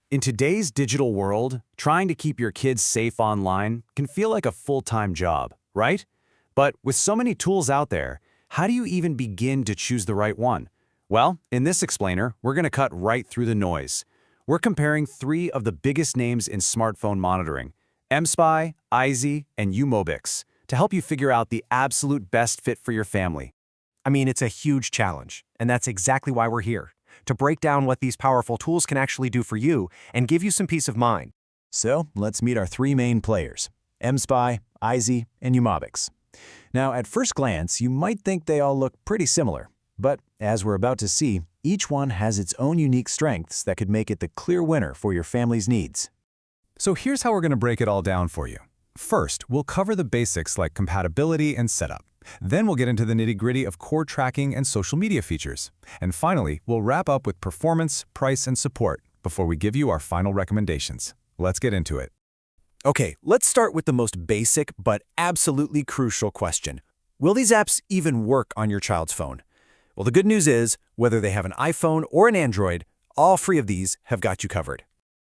In today's digital world, trying to keep your kids safe online can feel like a full-time job, right? But with so many tools out there, how do you even begin to choose the right one? Well, in this explainer, we're going to cut right through the noise. We're comparing three of the biggest names in smartphone monitoring, mSpy, Eyezy, and uMobix, to help you figure out the absolute best fit for your family. I mean, it's a huge challenge, and that's exactly why we're here, to break down what these powerful tools can actually do for you and give you some peace of mind. So let's meet our three main players, mSpy, Eyezy, and uMobix. Now, at first glance, you might think they all look pretty similar, but as we're about to see, each one has its own unique strengths that could make it the clear winner for your family's needs. So here's how we're going to break it all down for you. First, we'll cover the basics like compatibility and setup. Then we'll get into the nitty-gritty of core tracking and social media features. And finally, we'll wrap up with performance, price, and support before we give you our final recommendations. Let's get into it. Okay, let's start with the most basic but absolutely crucial question. Will these apps even work on your child's phone? Well, the good news is, whether they have an iPhone or an Android, all three of these have got you covered.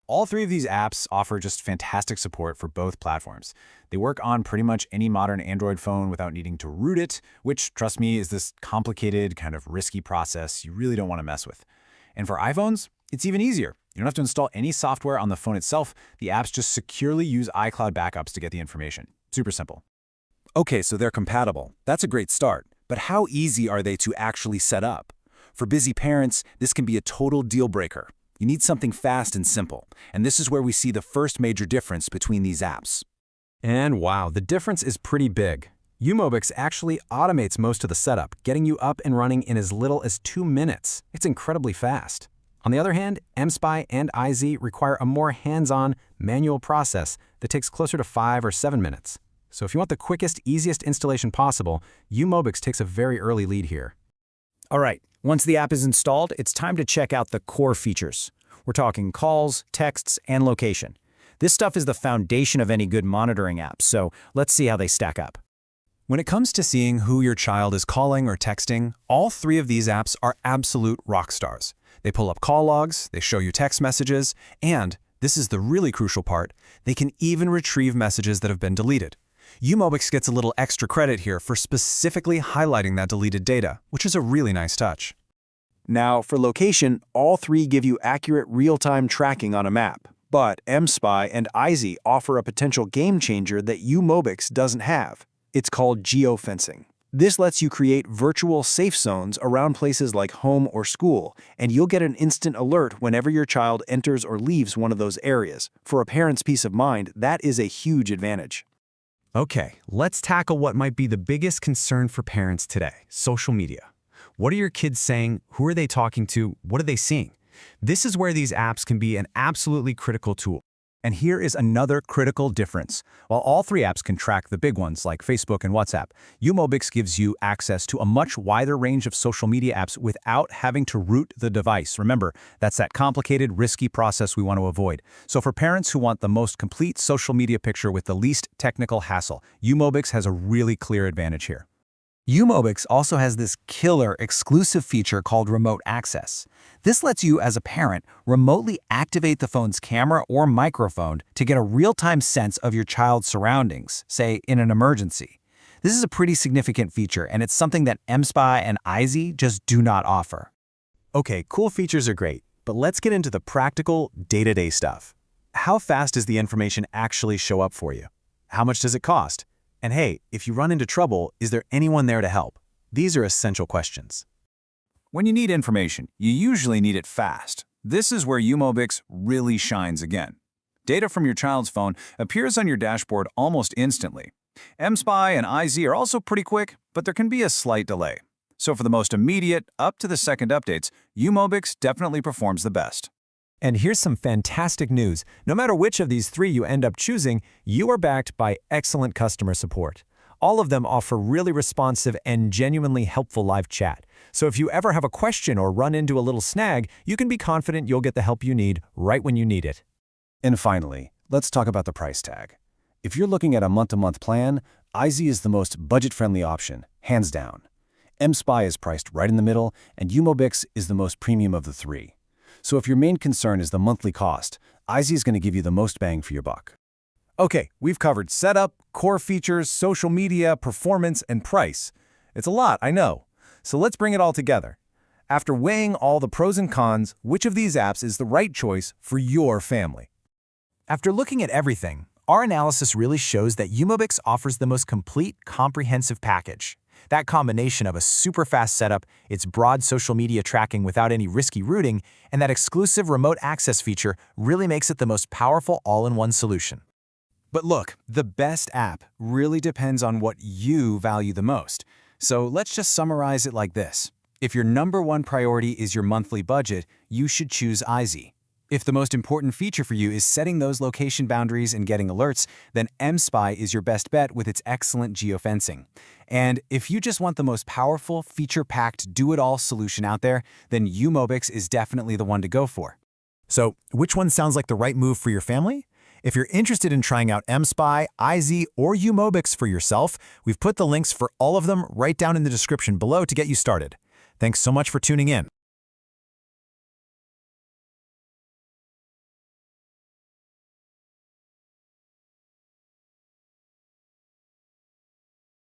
All three of these apps offer just fantastic support for both platforms. They work on pretty much any modern Android phone without needing to root it, which, trust me, is this complicated, kind of risky process you really don't want to mess with. And for iPhones, it's even easier. You don't have to install any software on the phone itself. The apps just securely use iCloud backups to get the information. Super simple. Okay, so they're compatible. That's a great start. But how easy are they to actually set up? For busy parents, this can be a total deal breaker. You need something fast and simple, and this is where we see the first major difference between these apps. And wow, the difference is pretty big. uMobix actually automates most of the setup, getting you up and running in as little as 2 minutes. It's incredibly fast. On the other hand, mSpy and Eyezy require a more hands-on, manual process that takes closer to 5 or 7 minutes. So if you want the quickest, easiest installation possible, uMobix takes a very early lead here. All right, once the app is installed, it's time to check out the core features. We're talking calls, texts, and location. This stuff is the foundation of any good monitoring app, so let's see how they stack up. When it comes to seeing who your child is calling or texting, all three of these apps are absolute rock stars. They pull up call logs, they show you text messages, and, this is the really crucial part, they can even retrieve messages that have been deleted. uMobix gets a little extra credit here for specifically highlighting that deleted data, which is a really nice touch. Now, for location, all three give you accurate real-time tracking on a map. But mSpy and Eyezy offer a potential game changer that uMobix doesn't have. It's called geofencing. This lets you create virtual safe zones around places like home or school, and you'll get an instant alert whenever your child enters or leaves one of those areas. For a parent's peace of mind, that is a huge advantage. Okay, let's tackle what might be the biggest concern for parents today, social media. What are your kids saying? Who are they talking to? What are they seeing? This is where these apps can be an absolutely critical tool. And here is another critical difference. While all three apps can track the big ones like Facebook and WhatsApp, uMobix gives you access to a much wider range of social media apps without having to root the device. Remember, that's that complicated, risky process we want to avoid. So for parents who want the most complete social media picture with the least technical hassle, uMobix has a really clear advantage here. uMobix also has this killer exclusive feature called remote access. This lets you, as a parent, remotely activate the phone's camera or microphone to get a real-time sense of your child's surroundings, say in an emergency. This is a pretty significant feature, and it's something that mSpy and Eyezy just do not offer. Okay, cool features are great, but let's get into the practical, day-to-day stuff. How fast does the information actually show up for you? How much does it cost? And hey, if you run into trouble, is there anyone there to help? These are essential questions. When you need information, you usually need it fast. This is where uMobix really shines again. Data from your child's phone appears on your dashboard almost instantly. mSpy and Eyezy are also pretty quick, but there can be a slight delay. So for the most immediate, up-to-the-second updates, uMobix definitely performs the best. And here's some fantastic news. No matter which of these three you end up choosing, you are backed by excellent customer support. All of them offer really responsive and genuinely helpful live chat. So if you ever have a question or run into a little snag, you can be confident you'll get the help you need right when you need it. And finally, let's talk about the price tag. If you're looking at a month-to-month plan, Eyezy is the most budget-friendly option, hands down. mSpy is priced right in the middle, and uMobix is the most premium of the three. So if your main concern is the monthly cost, Eyezy is going to give you the most bang for your buck. Okay, we've covered setup, core features, social media, performance, and price. It's a lot, I know. So let's bring it all together. After weighing all the pros and cons, which of these apps is the right choice for your family? After looking at everything, our analysis really shows that uMobix offers the most complete, comprehensive package. That combination of a super fast setup, its broad social media tracking without any risky routing, and that exclusive remote access feature really makes it the most powerful all-in-one solution. But look, the best app really depends on what you value the most. So let's just summarize it like this. If your #1 priority is your monthly budget, you should choose Eyezy. If the most important feature for you is setting those location boundaries and getting alerts, then mSpy is your best bet with its excellent geofencing. And if you just want the most powerful, feature-packed, do-it-all solution out there, then uMobix is definitely the one to go for. So, which one sounds like the right move for your family? If you're interested in trying out mSpy, Eyezy, or uMobix for yourself, we've put the links for all of them right down in the description below to get you started. Thanks so much for tuning in.